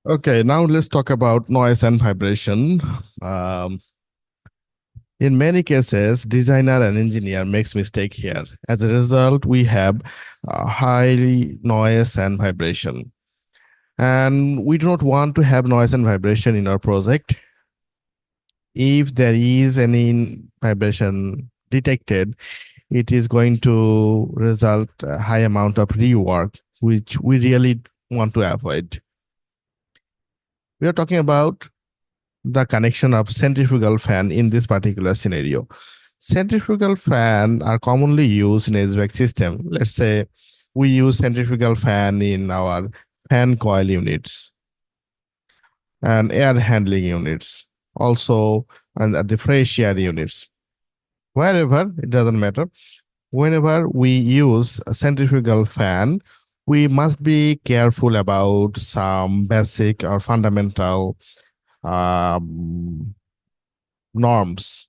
Okay, now let's talk about noise and vibration. Um, in many cases, designer and engineer makes mistake here. As a result, we have high noise and vibration. And we do not want to have noise and vibration in our project. If there is any vibration detected, it is going to result a high amount of rework, which we really want to avoid. We are talking about the connection of centrifugal fan in this particular scenario. Centrifugal fan are commonly used in HVAC system. Let's say we use centrifugal fan in our fan coil units and air handling units, also and at the fresh air units. Wherever, it doesn't matter. Whenever we use a centrifugal fan, we must be careful about some basic or fundamental um, norms.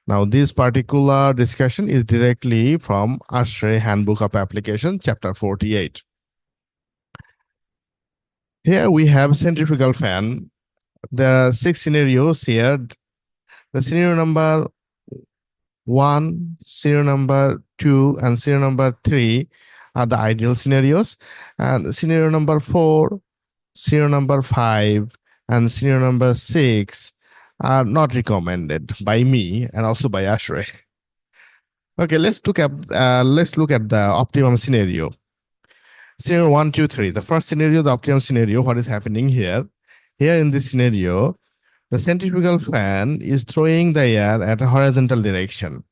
Now, this particular discussion is directly from ASHRAE Handbook of Application, Chapter 48. Here we have centrifugal fan. There are 6 scenarios here. The scenario number 1, scenario number 2, and scenario number 3 are the ideal scenarios. And scenario number 4, scenario number 5, and scenario number 6 are not recommended by me and also by ASHRAE. Okay, let's look at the optimum scenario. Scenario 1, 2, 3. The first scenario, the optimum scenario, what is happening here? Here in this scenario, the centrifugal fan is throwing the air at a horizontal direction.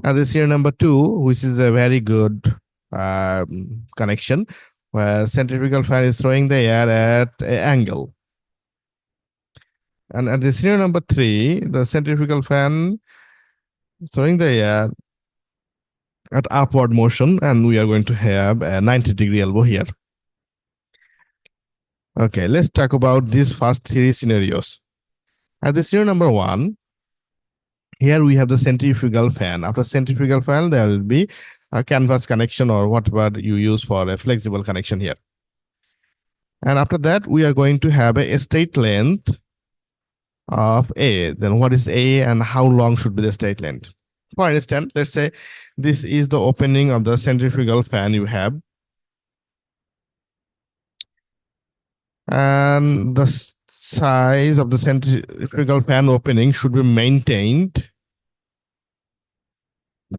And the scenario number 2, which is a very good connection, where centrifugal fan is throwing the air at an angle. And at the scenario number 3, the centrifugal fan is throwing the air at upward motion, and we are going to have a 90-degree elbow here. Okay, let's talk about these first 3 scenarios. At the scenario number 1, here we have the centrifugal fan. After centrifugal fan, there will be a canvas connection or whatever you use for a flexible connection here. And after that, we are going to have a straight length of A. Then what is A and how long should be the straight length? For instance, let's say this is the opening of the centrifugal fan you have. And the size of the centrifugal fan opening should be maintained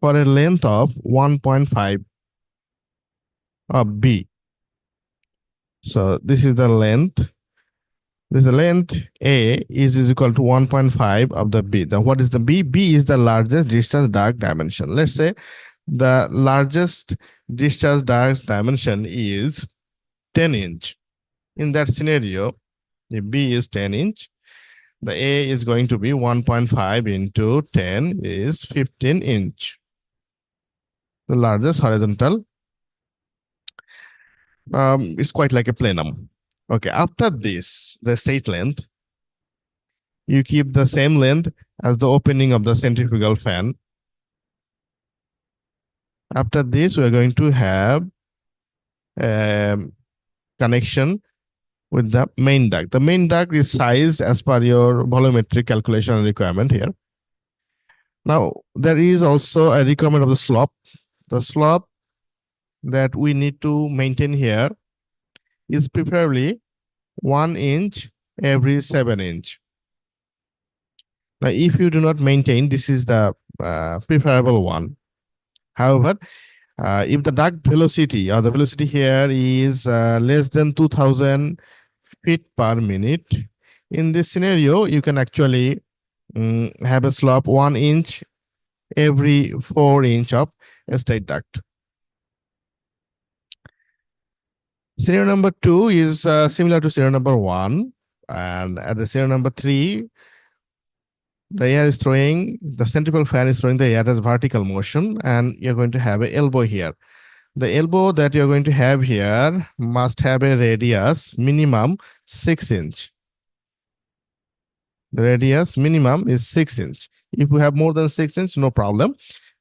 for a length of 1.5 of B. So this is the length. This length A is equal to 1.5 of the B. Then what is the B? B is the largest discharge duct dimension. Let's say the largest discharge duct dimension is 10 inch. In that scenario, the B is 10 inch. The A is going to be 1.5 into 10 is 15 inch. The largest horizontal is quite like a plenum. Okay, after this, the straight length, you keep the same length as the opening of the centrifugal fan. After this, we are going to have a connection with the main duct. The main duct is sized as per your volumetric calculation requirement here. Now, there is also a requirement of the slope. The slope that we need to maintain here is preferably 1 inch every 7 inch. Now, if you do not maintain, this is the preferable one. However, if the duct velocity or the velocity here is less than 2000 feet per minute, in this scenario, you can actually have a slope 1 inch every 4 inch of a straight duct. Scenario number 2 is similar to scenario number 1. And at the scenario number 3, the air is throwing, the centrifugal fan is throwing the air as vertical motion, and you're going to have an elbow here. The elbow that you're going to have here must have a radius minimum 6 inch. The radius minimum is 6 inch. If you have more than 6 inch, no problem.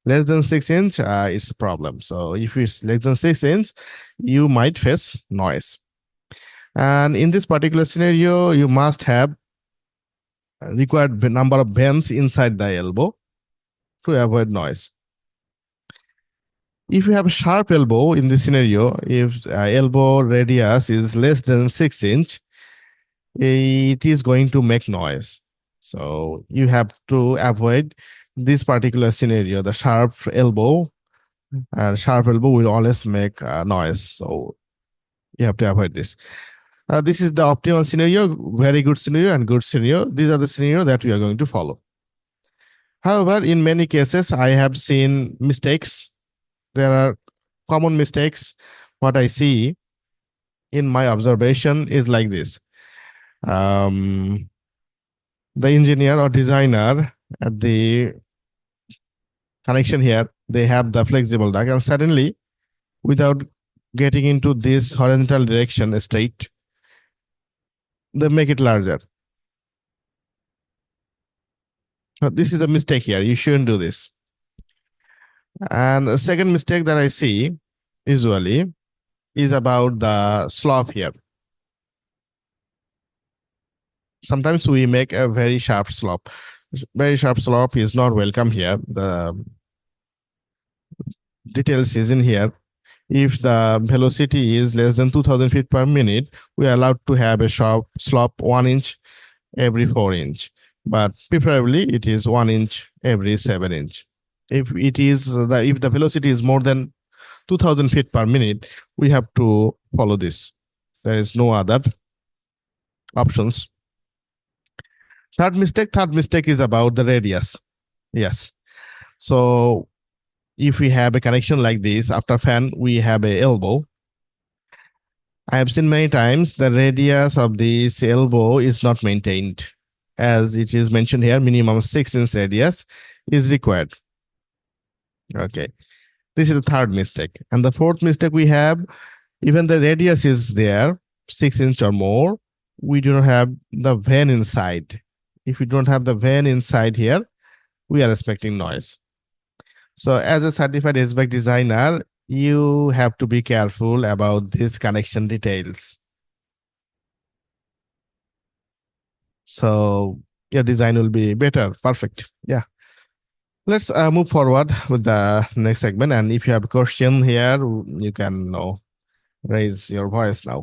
Less than 6 inch is a problem. So if it's less than 6 inch, you might face noise. And in this particular scenario, you must have required number of bends inside the elbow to avoid noise. If you have a sharp elbow in this scenario, if elbow radius is less than 6 inch, it is going to make noise. So you have to avoid this particular scenario. The sharp elbow and sharp elbow will always make noise. So you have to avoid this. This is the optimal scenario, very good scenario, and good scenario. These are the scenario that we are going to follow. However, in many cases, I have seen mistakes. There are common mistakes. What I see in my observation is like this. Um, the engineer or designer at the connection here, they have the flexible duct, and suddenly, without getting into this horizontal direction straight, they make it larger. This is a mistake here. You shouldn't do this. And the second mistake that I see usually is about the slope here. Sometimes we make a very sharp slope. Very sharp slope is not welcome here. The details is in here. If the velocity is less than 2000 feet per minute, we are allowed to have a sharp slope 1 inch every 4 inch, but preferably it is 1 inch every 7 inch. If the velocity is more than 2000 feet per minute, we have to follow this. There is no other options. Third mistake is about the radius. Yes. So if we have a connection like this, after fan, we have a elbow. I have seen many times the radius of this elbow is not maintained. As it is mentioned here, minimum 6 inch radius is required. Okay. This is the third mistake. And the fourth mistake we have, even the radius is there, 6 inch or more, we do not have the vane inside. If we don't have the vane inside here, we are expecting noise. So as a certified HVAC designer, you have to be careful about these connection details. So your design will be better. Perfect. Yeah. Let's move forward with the next segment. And if you have a question here, you can raise your voice now.